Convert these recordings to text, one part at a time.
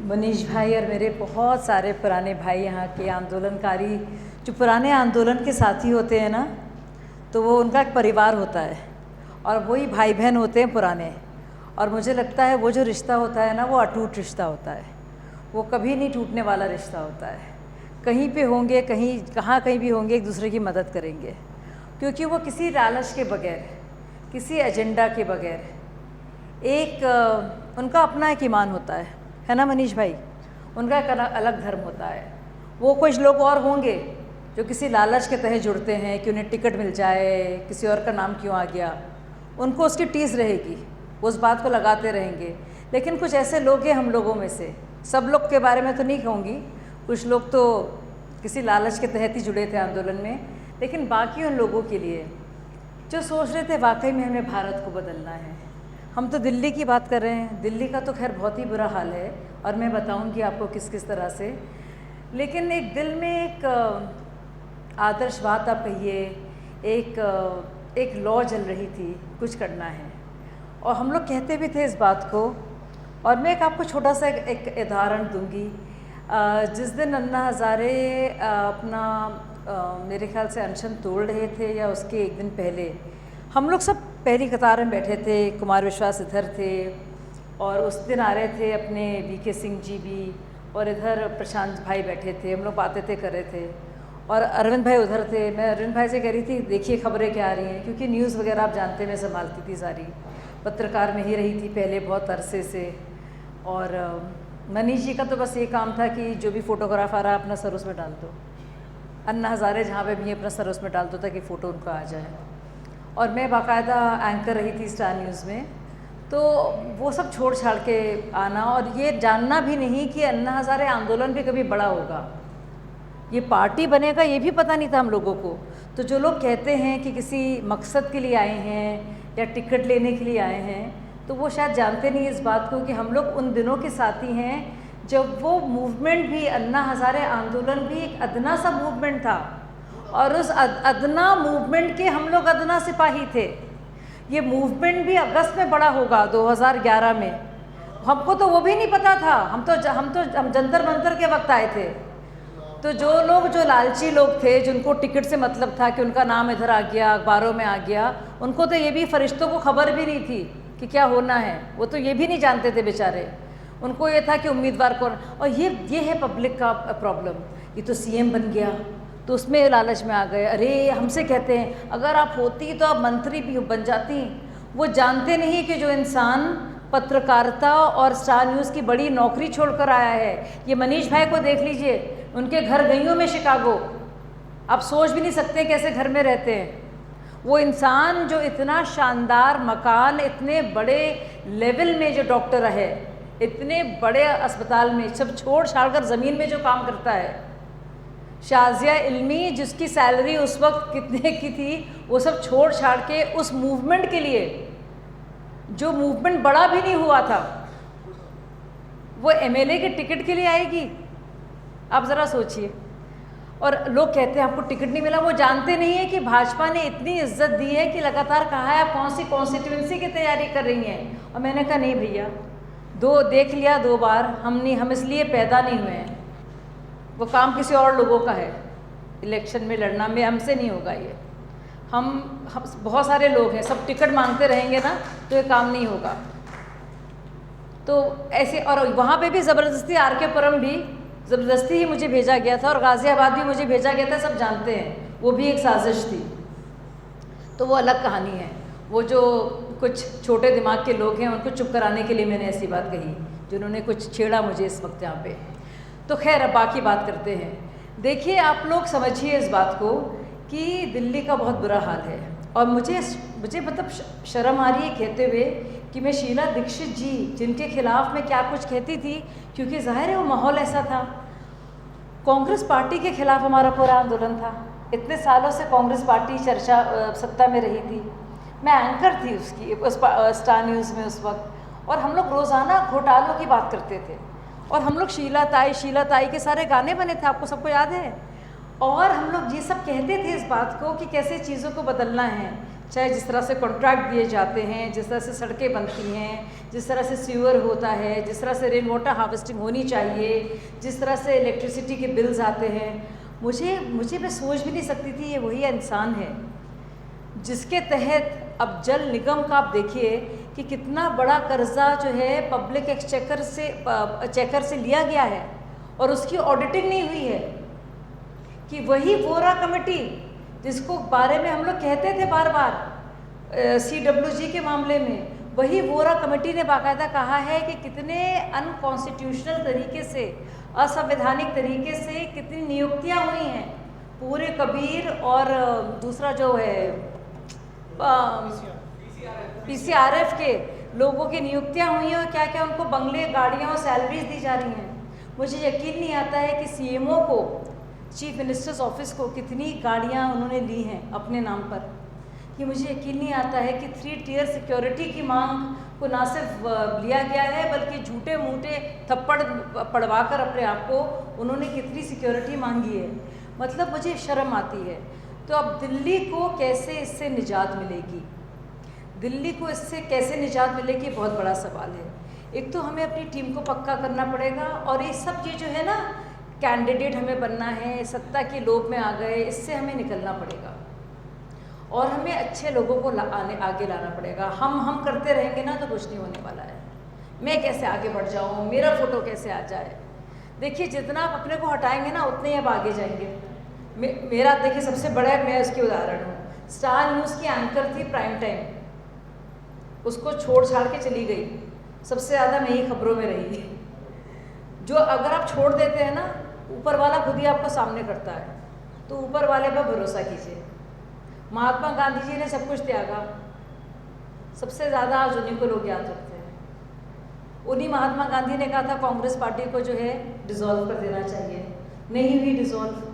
मनीष भाई और मेरे बहुत सारे पुराने भाई यहाँ के आंदोलनकारी, जो पुराने आंदोलन के साथी होते हैं ना, तो वो उनका एक परिवार होता है और वही भाई बहन होते हैं पुराने। और मुझे लगता है वो जो रिश्ता होता है ना, वो अटूट रिश्ता होता है, वो कभी नहीं टूटने वाला रिश्ता होता है। कहीं पे होंगे, कहीं भी होंगे, एक दूसरे की मदद करेंगे, क्योंकि वो किसी लालच के बगैर, किसी एजेंडा के बगैर, उनका अपना एक ईमान होता है ना मनीष भाई? उनका एक अलग धर्म होता है। वो कुछ लोग और होंगे जो किसी लालच के तहत जुड़ते हैं कि उन्हें टिकट मिल जाए, किसी और का नाम क्यों आ गया, उनको उसकी टीस रहेगी, वो उस बात को लगाते रहेंगे। लेकिन कुछ ऐसे लोग हैं हम लोगों में से, सब लोग के बारे में तो नहीं कहूँगी, कुछ लोग तो किसी लालच के तहत ही जुड़े थे आंदोलन में, लेकिन बाकी उन लोगों के लिए जो सोच रहे थे वाकई में हमें भारत को बदलना है। हम तो दिल्ली की बात कर रहे हैं, दिल्ली का तो खैर बहुत ही बुरा हाल है और मैं बताऊंगी आपको किस किस तरह से। लेकिन एक दिल में एक आदर्श बात आप कहिए, एक लौ जल रही थी, कुछ करना है, और हम लोग कहते भी थे इस बात को। और मैं आपको छोटा सा एक उदाहरण दूंगी। जिस दिन अन्ना हज़ारे अपना मेरे ख्याल से अनशन तोड़ रहे थे या उसके एक दिन पहले, हम लोग सब पहली कतार में बैठे थे। कुमार विश्वास इधर थे और उस दिन आ रहे थे अपने वीके सिंह जी भी, और इधर प्रशांत भाई बैठे थे, हम लोग बातें कर रहे थे, और अरविंद भाई उधर थे। मैं अरविंद भाई से कह रही थी देखिए खबरें क्या आ रही हैं, क्योंकि न्यूज़ वगैरह आप जानते हैं मैं संभालती थी, सारी पत्रकार में ही रही थी पहले बहुत अरसे से। और मनीष जी का तो बस ये काम था कि जो भी फ़ोटोग्राफ आ रहा है अपना सर उसमें डाल दो, अन्ना हज़ारे जहाँ पे भी अपना सर उसमें डाल दो ताकि फ़ोटो उनका आ जाए। और मैं बाकायदा एंकर रही थी स्टार न्यूज़ में, तो वो सब छोड़ छाड़ के आना और ये जानना भी नहीं कि अन्ना हज़ारे आंदोलन भी कभी बड़ा होगा, ये पार्टी बनेगा, ये भी पता नहीं था हम लोगों को। तो जो लोग कहते हैं कि किसी मकसद के लिए आए हैं या टिकट लेने के लिए आए हैं, तो वो शायद जानते नहीं इस बात को कि हम लोग उन दिनों के साथी हैं जब वो मूवमेंट भी, अन्ना हज़ारे आंदोलन भी एक अदना सा मूवमेंट था, और उस अदना मूवमेंट के हम लोग अदना सिपाही थे। ये मूवमेंट भी अगस्त में बड़ा होगा 2011 में, हमको तो वो भी नहीं पता था। हम जंतर मंतर के वक्त आए थे। तो जो लोग, जो लालची लोग थे, जिनको टिकट से मतलब था कि उनका नाम इधर आ गया, अखबारों में आ गया, उनको तो ये भी, फरिश्तों को खबर भी नहीं थी कि क्या होना है, वो तो ये भी नहीं जानते थे बेचारे। उनको ये था कि उम्मीदवार कौन, और ये है पब्लिक का प्रॉब्लम। ये तो सीएम बन गया तो उसमें लालच में आ गए। अरे हमसे कहते हैं अगर आप होती तो आप मंत्री भी बन जाती। वो जानते नहीं कि जो इंसान पत्रकारिता और स्टार न्यूज़ की बड़ी नौकरी छोड़कर आया है, ये मनीष भाई को देख लीजिए, उनके घर गई हूँ मैं शिकागो, आप सोच भी नहीं सकते कैसे घर में रहते हैं। वो इंसान जो इतना शानदार मकान, इतने बड़े लेवल में जो डॉक्टर है, इतने बड़े अस्पताल में, सब छोड़ छाड़ कर ज़मीन में जो काम करता है। शाजिया इल्मी जिसकी सैलरी उस वक्त कितने की थी, वो सब छोड़ छाड़ के उस मूवमेंट के लिए, जो मूवमेंट बड़ा भी नहीं हुआ था, वो एमएलए के टिकट के लिए आएगी। आप ज़रा सोचिए। और लोग कहते हैं आपको टिकट नहीं मिला, वो जानते नहीं है कि भाजपा ने इतनी इज्जत दी है कि लगातार कहा है आप कौन सी कॉन्स्टिट्यूंसी की तैयारी कर रही हैं। और मैंने कहा नहीं भैया, देख लिया 2 बार, हम इसलिए पैदा नहीं हुए हैं, वो काम किसी और लोगों का है, इलेक्शन में लड़ना में हमसे नहीं होगा ये। हम बहुत सारे लोग हैं, सब टिकट मांगते रहेंगे ना तो ये काम नहीं होगा। तो ऐसे, और वहाँ पे भी ज़बरदस्ती, आर.के. पुरम भी ज़बरदस्ती ही मुझे भेजा गया था, और गाज़ियाबाद भी मुझे भेजा गया था, सब जानते हैं वो भी एक साजिश थी। तो वो अलग कहानी है। वो जो कुछ छोटे दिमाग के लोग हैं उनको चुप कराने के लिए मैंने ऐसी बात कही, जिन्होंने कुछ छेड़ा मुझे इस वक्त यहाँ पे। तो खैर अब बाकी बात करते हैं। देखिए आप लोग समझिए इस बात को कि दिल्ली का बहुत बुरा हाल है, और मुझे मतलब शर्म आ रही है कहते हुए कि मैं शीला दीक्षित जी, जिनके खिलाफ मैं क्या कुछ कहती थी, क्योंकि जाहिर है वो माहौल ऐसा था। कांग्रेस पार्टी के खिलाफ हमारा पूरा आंदोलन था, इतने सालों से कांग्रेस पार्टी सत्ता में रही थी, मैं एंकर थी उसकी, स्टार न्यूज़ में उस वक्त, और हम लोग रोज़ाना घोटालों की बात करते थे, और हम लोग शीला ताई के सारे गाने बने थे, आपको सबको याद है। और हम लोग ये सब कहते थे इस बात को कि कैसे चीज़ों को बदलना है, चाहे जिस तरह से कॉन्ट्रैक्ट दिए जाते हैं, जिस तरह से सड़कें बनती हैं, जिस तरह से सीवर होता है, जिस तरह से रेन वाटर हार्वेस्टिंग होनी चाहिए, जिस तरह से इलेक्ट्रिसिटी के बिल्स आते हैं, मुझे मैं सोच भी नहीं सकती थी ये वही इंसान है जिसके तहत अब जल निगम का आप देखिए कि कितना बड़ा कर्जा जो है पब्लिक एक्सचेकर से लिया गया है और उसकी ऑडिटिंग नहीं हुई है। कि वही वोरा कमेटी जिसको बारे में हम लोग कहते थे बार बार CWG के मामले में, वही वोरा कमेटी ने बाकायदा कहा है कि कितने अनकॉन्स्टिट्यूशनल तरीके से, असंवैधानिक तरीके से कितनी नियुक्तियां हुई हैं पूरे कबीर और दूसरा जो है PCRF के लोगों की नियुक्तियां हुई हैं और क्या क्या उनको बंगले, गाड़ियां और सैलरीज दी जा रही हैं। मुझे यकीन नहीं आता है कि CMO को, चीफ मिनिस्टर्स ऑफिस को कितनी गाड़ियां उन्होंने ली हैं अपने नाम पर। ये मुझे यकीन नहीं आता है कि 3 टियर सिक्योरिटी की मांग को ना सिर्फ लिया गया है बल्कि झूठे मूठे थप्पड़ पड़वा कर अपने आप को उन्होंने कितनी सिक्योरिटी मांगी है। मतलब मुझे शर्म आती है। तो अब दिल्ली को कैसे इससे निजात मिलेगी, दिल्ली को इससे कैसे निजात मिलेगी, बहुत बड़ा सवाल है। एक तो हमें अपनी टीम को पक्का करना पड़ेगा और ये सब ये जो है ना कैंडिडेट हमें बनना है, सत्ता के लोभ में आ गए, इससे हमें निकलना पड़ेगा और हमें अच्छे लोगों को आगे लाना पड़ेगा। हम करते रहेंगे ना तो कुछ नहीं होने वाला है। मैं कैसे आगे बढ़ जाऊँ, मेरा फ़ोटो कैसे आ जाए। देखिए जितना आप अपने को हटाएंगे ना उतने ही आप आगे जाएंगे। मेरा देखिए सबसे बड़ा मैं उसकी उदाहरण हूँ। स्टार न्यूज़ की एंकर थी प्राइम टाइम, उसको छोड़ छाड़ के चली गई। सबसे ज़्यादा मैं ही खबरों में रही। जो अगर आप छोड़ देते हैं ना, ऊपर वाला खुद ही आपको सामने करता है, तो ऊपर वाले पर भरोसा कीजिए। महात्मा गांधी जी ने सब कुछ त्यागा, सबसे ज़्यादा आज उन्हीं को लोग याद रखते हैं। उन्हीं महात्मा गांधी ने कहा था कांग्रेस पार्टी को जो है डिसॉल्व कर देना चाहिए, नहीं हुई डिसॉल्व।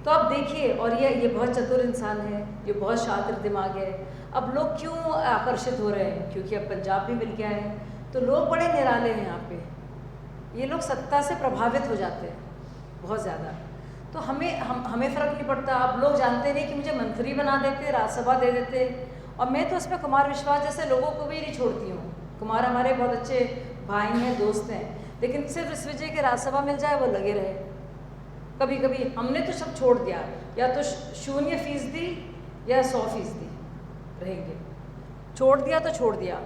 तो अब देखिए, और ये बहुत चतुर इंसान है, ये बहुत शातिर दिमाग है। अब लोग क्यों आकर्षित हो रहे हैं, क्योंकि अब पंजाब भी मिल गया है, तो लोग बड़े निराले हैं यहाँ पे। ये लोग सत्ता से प्रभावित हो जाते हैं बहुत ज़्यादा। तो हमें फ़र्क नहीं पड़ता। अब लोग जानते नहीं कि मुझे मंत्री बना देते, राज्यसभा दे देते, और मैं तो उसमें कुमार विश्वास जैसे लोगों को भी नहीं छोड़ती हूँ। कुमार हमारे बहुत अच्छे भाई हैं, दोस्त हैं, लेकिन सिर्फ इस वजह के राज्यसभा मिल जाए वो लगे रहे। कभी कभी हमने तो सब छोड़ दिया, या तो 0% या 100% रहेंगे। छोड़ दिया तो छोड़ दिया।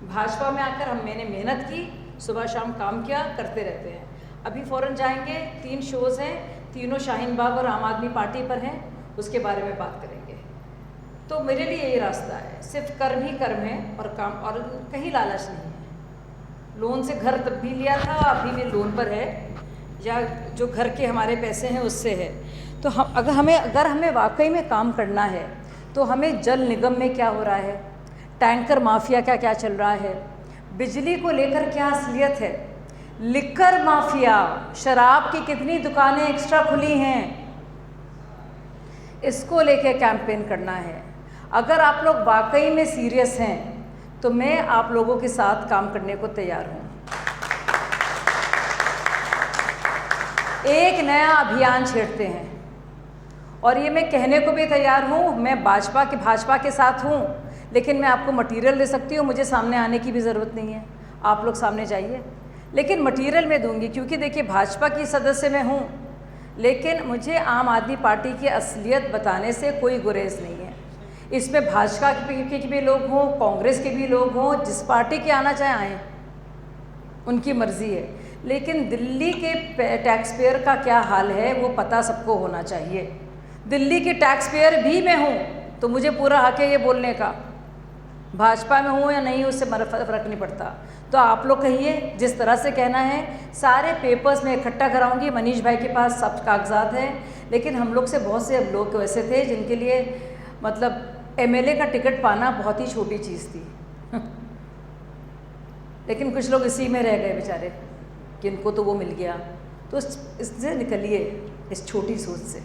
भाजपा में आकर मैंने मेहनत की, सुबह शाम काम किया, करते रहते हैं। अभी फ़ौरन जाएंगे, 3 शोज़ हैं, तीनों शाहीन बाग और आम आदमी पार्टी पर हैं, उसके बारे में बात करेंगे। तो मेरे लिए यही रास्ता है, सिर्फ कर्म ही कर्म है और काम, और कहीं लालच नहीं है। लोन से घर तब भी लिया था, अभी भी लोन पर है, या जो घर के हमारे पैसे हैं उससे है। तो अगर हमें वाकई में काम करना है तो हमें जल निगम में क्या हो रहा है, टैंकर माफिया का क्या चल रहा है, बिजली को लेकर क्या असलियत है, लिकर माफिया, शराब की कितनी दुकानें एक्स्ट्रा खुली हैं, इसको लेके कैंपेन करना है। अगर आप लोग वाकई में सीरियस हैं तो मैं आप लोगों के साथ काम करने को तैयार हूँ। एक नया अभियान छेड़ते हैं, और ये मैं कहने को भी तैयार हूँ। मैं भाजपा के साथ हूँ, लेकिन मैं आपको मटेरियल दे सकती हूँ, मुझे सामने आने की भी ज़रूरत नहीं है। आप लोग सामने जाइए, लेकिन मटेरियल मैं दूंगी, क्योंकि देखिए भाजपा की सदस्य मैं हूँ, लेकिन मुझे आम आदमी पार्टी की असलियत बताने से कोई गुरेज नहीं है। इसमें भाजपा के भी लोग हों, कांग्रेस के भी लोग हों, जिस पार्टी के आना चाहे आएँ, उनकी मर्ज़ी है। लेकिन दिल्ली के टैक्स पेयर का क्या हाल है वो पता सबको होना चाहिए। दिल्ली के टैक्स पेयर भी मैं हूँ, तो मुझे पूरा हक है ये बोलने का। भाजपा में हूँ या नहीं उससे फ़र्क नहीं पड़ता। तो आप लोग कहिए, जिस तरह से कहना है। सारे पेपर्स मैं इकट्ठा कराऊंगी, मनीष भाई के पास सब कागजात हैं। लेकिन हम लोग से बहुत से लोग वैसे थे जिनके लिए मतलब MLA का टिकट पाना बहुत ही छोटी चीज़ थी लेकिन कुछ लोग इसी में रह गए बेचारे, किनको तो वो मिल गया। तो इससे निकलिए, इस छोटी सोच से,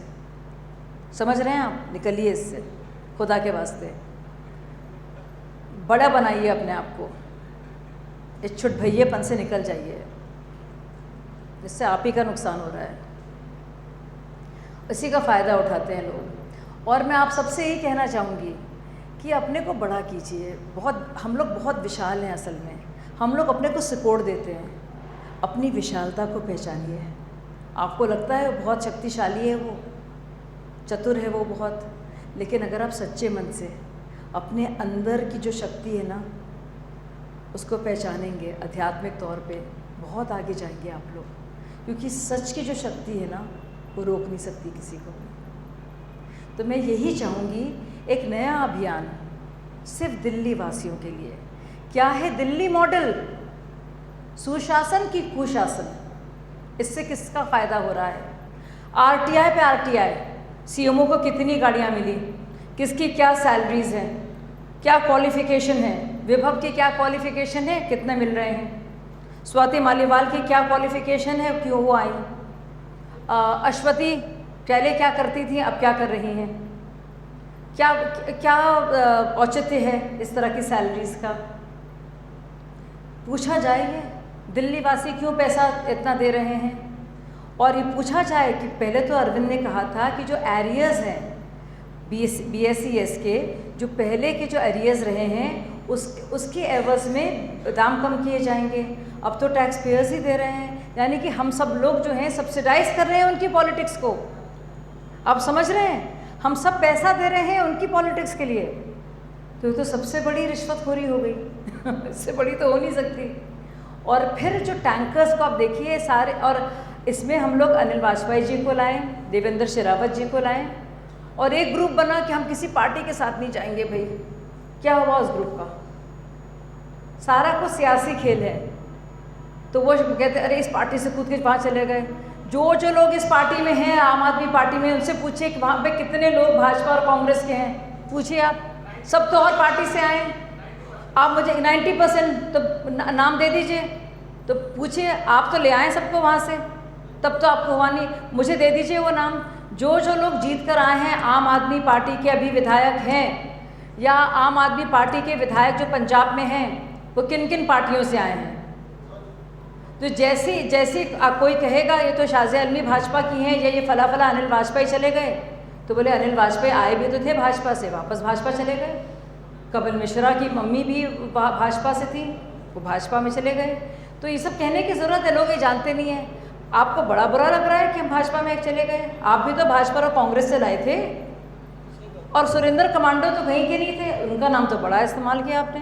समझ रहे हैं आप, निकलिए इससे, खुदा के वास्ते। बड़ा बनाइए अपने आप को, इस छुट भैयेपन से निकल जाइए, इससे आप ही का नुकसान हो रहा है। इसी का फ़ायदा उठाते हैं लोग। और मैं आप सबसे यही कहना चाहूँगी कि अपने को बड़ा कीजिए। हम लोग बहुत विशाल हैं असल में, हम लोग अपने को सपोर्ट देते हैं। अपनी विशालता को पहचानिए। आपको लगता है वो बहुत शक्तिशाली है, वो चतुर है वो बहुत, लेकिन अगर आप सच्चे मन से अपने अंदर की जो शक्ति है ना उसको पहचानेंगे, आध्यात्मिक तौर पे बहुत आगे जाएंगे आप लोग, क्योंकि सच की जो शक्ति है ना वो रोक नहीं सकती किसी को भी। तो मैं यही चाहूँगी, एक नया अभियान सिर्फ दिल्ली वासियों के लिए। क्या है दिल्ली मॉडल? सुशासन की कुशासन, इससे किसका फ़ायदा हो रहा है? आरटीआई पे आरटीआई, सीएमओ को कितनी गाड़ियाँ मिली, किसकी क्या सैलरीज हैं, क्या क्वालिफ़िकेशन है, विभव की क्या क्वालिफ़िकेशन है, कितने मिल रहे हैं, स्वाति मालीवाल की क्या क्वालिफ़िकेशन है, क्यों वो आई, अश्वती पहले क्या करती थी अब क्या कर रही हैं, क्या क्या औचित्य है इस तरह की सैलरीज का? पूछा जाए दिल्ली वासी क्यों पैसा इतना दे रहे हैं। और ये पूछा जाए कि पहले तो अरविंद ने कहा था कि जो एरियर्स हैं BSc के, जो पहले के जो एरियर्स रहे हैं उसके एवज में दाम कम किए जाएंगे। अब तो टैक्स पेयर्स ही दे रहे हैं, यानी कि हम सब लोग जो हैं सब्सिडाइज कर रहे हैं उनकी पॉलिटिक्स को। आप समझ रहे हैं, हम सब पैसा दे रहे हैं उनकी पॉलिटिक्स के लिए। तो ये तो सबसे बड़ी रिश्वतखोरी हो गई इससे बड़ी तो हो नहीं सकती। और फिर जो टैंकर्स को आप देखिए सारे, और इसमें हम लोग अनिल वाजपेयी जी को लाएं, देवेंद्र शेरावत जी को लाएं, और एक ग्रुप बना कि हम किसी पार्टी के साथ नहीं जाएंगे। भाई क्या हुआ उस ग्रुप का? सारा कुछ सियासी खेल है। तो वो कहते अरे इस पार्टी से कूद के वहाँ चले गए। जो लोग इस पार्टी में हैं, आम आदमी पार्टी में, उनसे पूछिए कि वहाँ पे कितने लोग भाजपा और कांग्रेस के हैं, पूछिए आप। सब तो और पार्टी से आए। आप मुझे 90% तो नाम दे दीजिए, तो पूछिए, आप तो ले आए सबको वहाँ से, तब तो आपको हुआ नहीं। मुझे दे दीजिए वो नाम, जो लोग जीत कर आए हैं आम आदमी पार्टी के अभी विधायक हैं, या आम आदमी पार्टी के विधायक जो पंजाब में हैं, वो किन किन पार्टियों से आए हैं। तो जैसी कोई कहेगा ये तो शाज़िया अलमी भाजपा की हैं, या ये फला फला अनिल वाजपेयी चले गए, तो बोले अनिल वाजपेयी आए भी तो थे भाजपा से, वापस भाजपा चले गए। कपिल मिश्रा की मम्मी भी भाजपा से थी, वो भाजपा में चले गए। तो ये सब कहने की ज़रूरत है, लोग ये जानते नहीं हैं। आपको बड़ा बुरा लग रहा है कि हम भाजपा में चले गए? आप भी तो भाजपा और कांग्रेस से लाए थे, और सुरेंद्र कमांडो तो कहीं के नहीं थे, उनका नाम तो बड़ा इस्तेमाल किया आपने।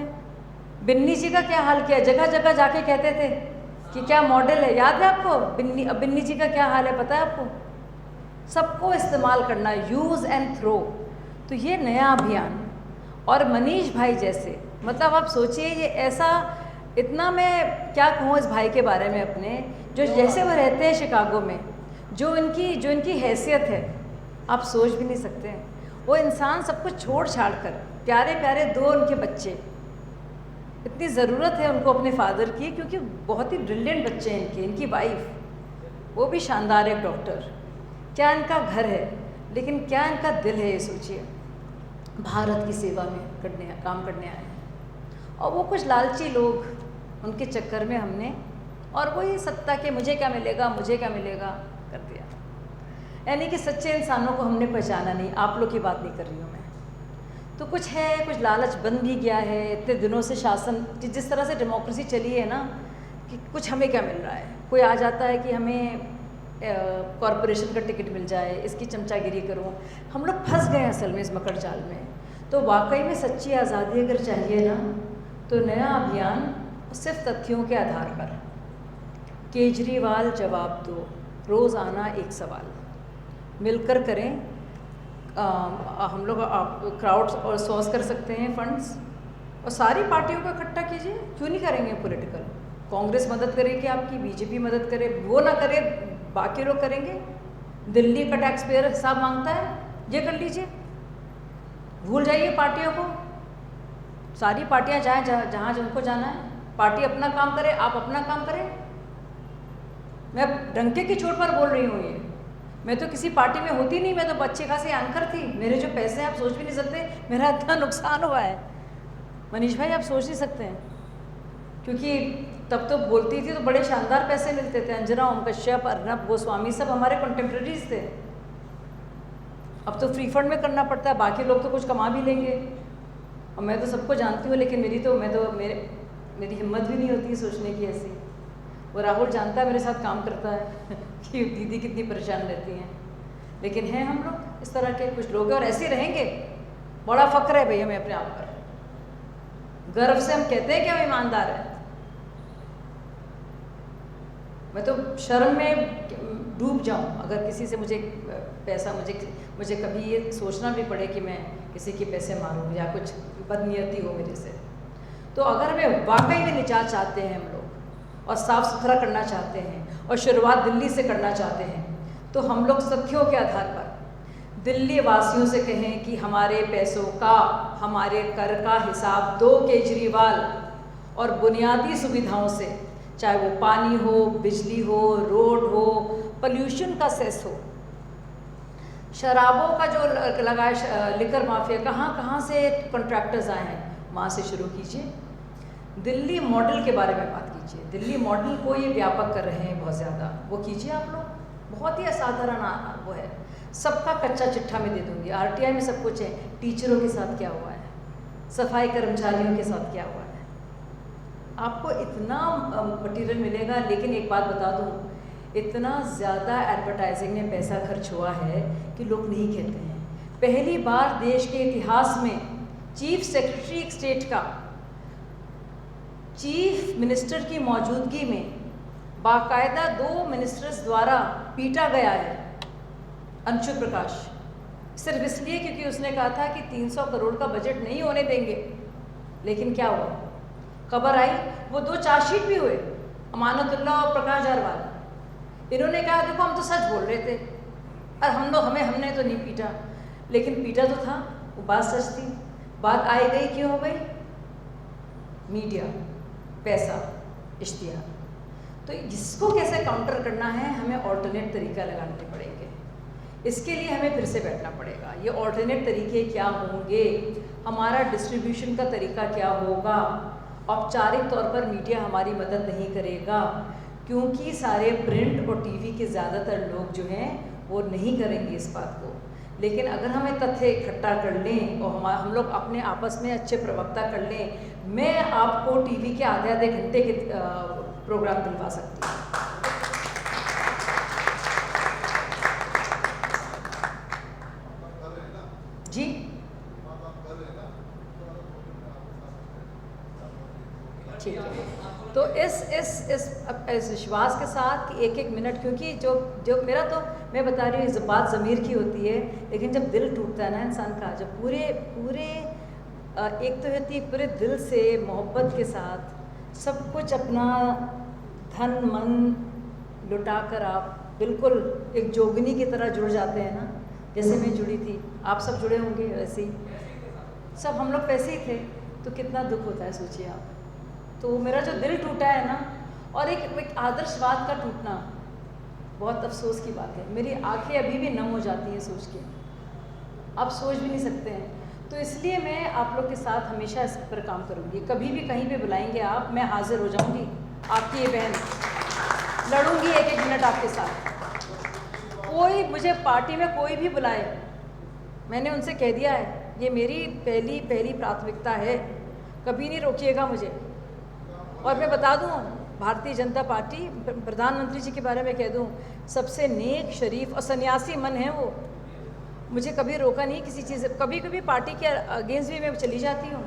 बिन्नी जी का क्या हाल किया? जगह जगह जाके कहते थे कि क्या मॉडल है, याद है आपको? बिन्नी जी का क्या हाल है पता है आपको? सबको इस्तेमाल करना, यूज़ एंड थ्रो। तो ये नया अभियान, और मनीष भाई जैसे, मतलब आप सोचिए ये ऐसा, इतना मैं क्या कहूँ इस भाई के बारे में अपने, जो जैसे वो रहते हैं शिकागो में, जो इनकी हैसियत है आप सोच भी नहीं सकते हैं। वो इंसान सब कुछ छोड़ छाड़ कर, प्यारे प्यारे 2 उनके बच्चे, इतनी ज़रूरत है उनको अपने फादर की, क्योंकि बहुत ही ब्रिलियंट बच्चे हैं इनकी वाइफ वो भी शानदार एक डॉक्टर। क्या इनका घर है, लेकिन क्या इनका दिल है, ये सोचिए। भारत की सेवा में काम करने आए हैं, और वो कुछ लालची लोग, उनके चक्कर में हमने, और वही सत्ता के मुझे क्या मिलेगा कर दिया। यानी कि सच्चे इंसानों को हमने पहचाना नहीं। आप लोग की बात नहीं कर रही हूँ मैं। तो कुछ है, कुछ लालच बन भी गया है। इतने दिनों से शासन, जिस तरह से डेमोक्रेसी चली है ना, कि कुछ हमें क्या मिल रहा है। कोई आ जाता है कि हमें कॉरपोरेशन का टिकट मिल जाए, इसकी चमचागिरी करूं। हम लोग फंस गए असल में इस मकर जाल में। तो वाकई में सच्ची आज़ादी अगर चाहिए ना, तो नया अभियान सिर्फ तथ्यों के आधार पर, केजरीवाल जवाब दो, रोज़ आना एक सवाल, मिलकर करें। हम लोग क्राउड और सोर्स कर सकते हैं फंड्स, और सारी पार्टियों को इकट्ठा कीजिए। क्यों नहीं करेंगे पॉलिटिकल? कांग्रेस मदद करेगी आपकी, बीजेपी मदद करे, वो ना करे बाकी लोग करेंगे। दिल्ली का टैक्स पेयर हिसाब मांगता है, ये कर लीजिए। भूल जाइए पार्टियों को, सारी पार्टियां जाएं जहाँ जिनको जाना है। पार्टी अपना काम करे, आप अपना काम करें। मैं डंके की चोट पर बोल रही हूँ ये। मैं तो किसी पार्टी में होती नहीं, मैं तो अच्छी खासी एंकर थी। मेरे जो पैसे हैं आप सोच भी नहीं सकते, मेरा इतना नुकसान हुआ है मनीष भाई, आप सोच नहीं सकते हैं। क्योंकि तब तो बोलती थी तो बड़े शानदार पैसे मिलते थे। अंजना ओम कश्यप, अर्नब गोस्वामी सब हमारे कंटेम्प्रेरीज थे। अब तो फ्री फंड में करना पड़ता है, बाकी लोग तो कुछ कमा भी लेंगे। और मैं तो सबको जानती हूँ, लेकिन मेरी हिम्मत भी नहीं होती सोचने की ऐसी। वो राहुल जानता है, मेरे साथ काम करता है कि दीदी कितनी परेशान रहती हैं। लेकिन हैं हम लोग इस तरह के कुछ लोग हैं, और ऐसे रहेंगे। बड़ा फ़क्र है भैया हमें अपने आप पर, गर्व से हम कहते हैं कि हम ईमानदार हैं। मैं तो शर्म में डूब जाऊं अगर किसी से मुझे पैसा, मुझे कभी ये सोचना भी पड़े कि मैं किसी के पैसे मारूं या कुछ बदनीयती हो मेरे से। तो अगर हमें वाकई में निजात चाहते हैं हम लोग, और साफ़ सुथरा करना चाहते हैं, और शुरुआत दिल्ली से करना चाहते हैं, तो हम लोग तथ्यों के आधार पर दिल्ली वासियों से कहें कि हमारे पैसों का, हमारे कर का हिसाब दो केजरीवाल, और बुनियादी सुविधाओं से, चाहे वो पानी हो, बिजली हो, रोड हो, पोल्यूशन का सेस हो, शराबों का जो लगाए, लिकर माफिया, कहाँ से कॉन्ट्रैक्टर्स आए हैं, वहाँ से शुरू कीजिए। दिल्ली मॉडल के बारे में बात कीजिए। दिल्ली मॉडल को ये व्यापक कर रहे हैं बहुत ज़्यादा, वो कीजिए आप लोग। बहुत ही असाधारण वो है। सबका कच्चा चिट्ठा में दे दूँगी, RTI में सब कुछ है। टीचरों के साथ क्या हुआ है, सफाई कर्मचारियों के साथ क्या हुआ है, आपको इतना मटीरियल मिलेगा। लेकिन एक बात बता दूँ, इतना ज़्यादा एडवर्टाइजिंग में पैसा खर्च हुआ है कि लोग नहीं कहते हैं। पहली बार देश के इतिहास में चीफ सेक्रेटरी स्टेट का चीफ मिनिस्टर की मौजूदगी में बाकायदा 2 मिनिस्टर्स द्वारा पीटा गया है अंशु प्रकाश, सिर्फ इसलिए क्योंकि उसने कहा था कि 300 करोड़ का बजट नहीं होने देंगे। लेकिन क्या हुआ, खबर आई, वो 2 चार्जशीट भी हुए, अमानतुल्लाह और प्रकाश जारवाल। इन्होंने कहा देखो हम तो सच बोल रहे थे, और हमने तो नहीं पीटा, लेकिन पीटा तो था, वो बात सच थी। बात आई गई क्यों हो गई, मीडिया, पैसा, इश्तिहार। तो इसको कैसे काउंटर करना है, हमें ऑल्टरनेट तरीका लगाने पड़ेंगे। इसके लिए हमें फिर से बैठना पड़ेगा। ये ऑल्टरनेट तरीके क्या होंगे, हमारा डिस्ट्रीब्यूशन का तरीका क्या होगा। औपचारिक तौर पर मीडिया हमारी मदद नहीं करेगा, क्योंकि सारे प्रिंट और टीवी के ज़्यादातर लोग जो हैं वो नहीं करेंगे इस बात को। लेकिन अगर हमें तथ्य इकट्ठा कर लें और हम लोग अपने आपस में अच्छे प्रवक्ता कर लें, मैं आपको टीवी के आधे घंटे के प्रोग्राम दिलवा सकती हूँ। जी ठीक है। तो इस विश्वास के साथ कि 1-1 मिनट, क्योंकि जो मेरा तो मैं बता रही हूँ, बात ज़मीर की होती है, लेकिन जब दिल टूटता है ना इंसान का, जब पूरे एक तो होती है पूरे दिल से मोहब्बत के साथ सब कुछ अपना धन मन लुटा कर आप बिल्कुल एक जोगिनी की तरह जुड़ जाते हैं ना, जैसे मैं जुड़ी थी, आप सब जुड़े होंगे वैसे ही, सब हम लोग वैसे ही थे। तो कितना दुख होता है सोचिए आप। तो मेरा जो दिल टूटा है ना, और एक आदर्शवाद का टूटना बहुत अफसोस की बात है। मेरी आंखें अभी भी नम हो जाती हैं सोच के, आप सोच भी नहीं सकते हैं। तो इसलिए मैं आप लोग के साथ हमेशा इस पर काम करूँगी। कभी भी कहीं पे बुलाएंगे आप, मैं हाजिर हो जाऊँगी, आपकी ये बहन, लड़ूँगी 1-1 मिनट आपके साथ। कोई मुझे पार्टी में कोई भी बुलाए, मैंने उनसे कह दिया है ये मेरी पहली प्राथमिकता है, कभी नहीं रोकिएगा मुझे। और मैं बता दूं, भारतीय जनता पार्टी, प्रधानमंत्री जी के बारे में कह दूं, सबसे नेक, शरीफ और सन्यासी मन है वो। मुझे कभी रोका नहीं किसी चीज़। कभी कभी पार्टी के अगेंस्ट भी मैं चली जाती हूँ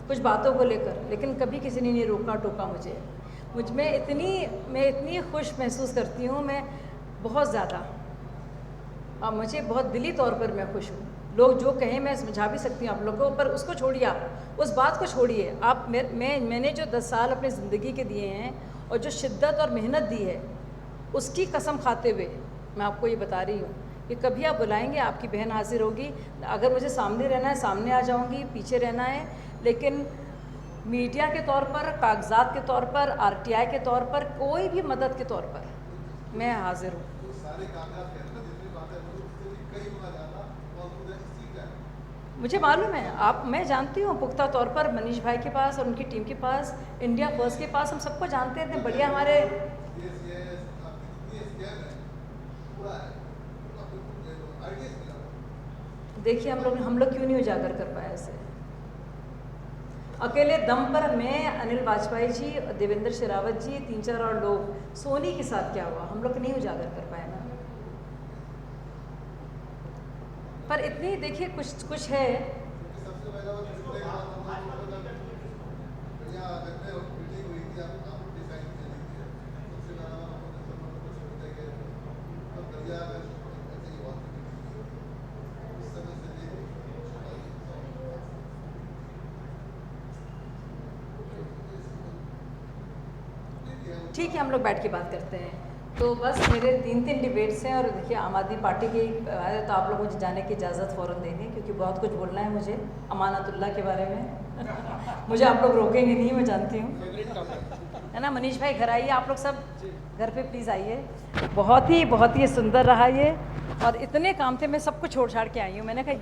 कुछ बातों को लेकर, लेकिन कभी किसी ने नहीं रोका टोका मुझे। मैं इतनी खुश महसूस करती हूँ, मैं बहुत ज़्यादा, और मुझे बहुत दिली तौर पर मैं खुश हूँ। लोग जो कहें मैं समझा भी सकती हूँ आप लोगों को, पर उसको छोड़िए, आप उस बात को छोड़िए। आप मैंने जो 10 साल अपने ज़िंदगी के दिए हैं और जो शिद्दत और मेहनत दी है, उसकी कसम खाते हुए मैं आपको ये बता रही हूँ कि कभी आप बुलाएंगे, आपकी बहन हाजिर होगी। अगर मुझे सामने रहना है सामने आ जाऊँगी, पीछे रहना है, लेकिन मीडिया के तौर पर, कागजात के तौर पर, RTI के तौर पर, कोई भी मदद के तौर पर मैं हाजिर हूँ। मुझे मालूम है, मैं जानती हूँ पुख्ता तौर पर मनीष भाई के पास और उनकी टीम के पास, इंडिया फर्स्ट के पास, हम सबको जानते थे बढ़िया हमारे। देखिए हम लोग क्यों नहीं उजागर कर पाए इसे। अकेले दम पर मैं, अनिल वाजपेयी जी, देवेंद्र शेरावत जी, 3-4 और लोग, सोनी के साथ क्या हुआ, हम लोग नहीं उजागर कर पाए ना। पर इतनी देखिए कुछ है। ठीक है, हम लोग बैठ के बात करते हैं। तो बस मेरे 3 डिबेट्स हैं और देखिए आम आदमी पार्टी की तो आप लोग मुझे जाने की इजाज़त फ़ौरन देंगे क्योंकि बहुत कुछ बोलना है मुझे अमानतुल्लाह के बारे में। मुझे आप लोग रोकेंगे नहीं, मैं जानती हूँ, है ना। मनीष भाई घर आइए, आप लोग सब घर पे प्लीज़ आइए। बहुत ही सुंदर रहा ये, और इतने काम थे, मैं सब कुछ छोड़ छाड़ के आई हूँ। मैंने कहा ये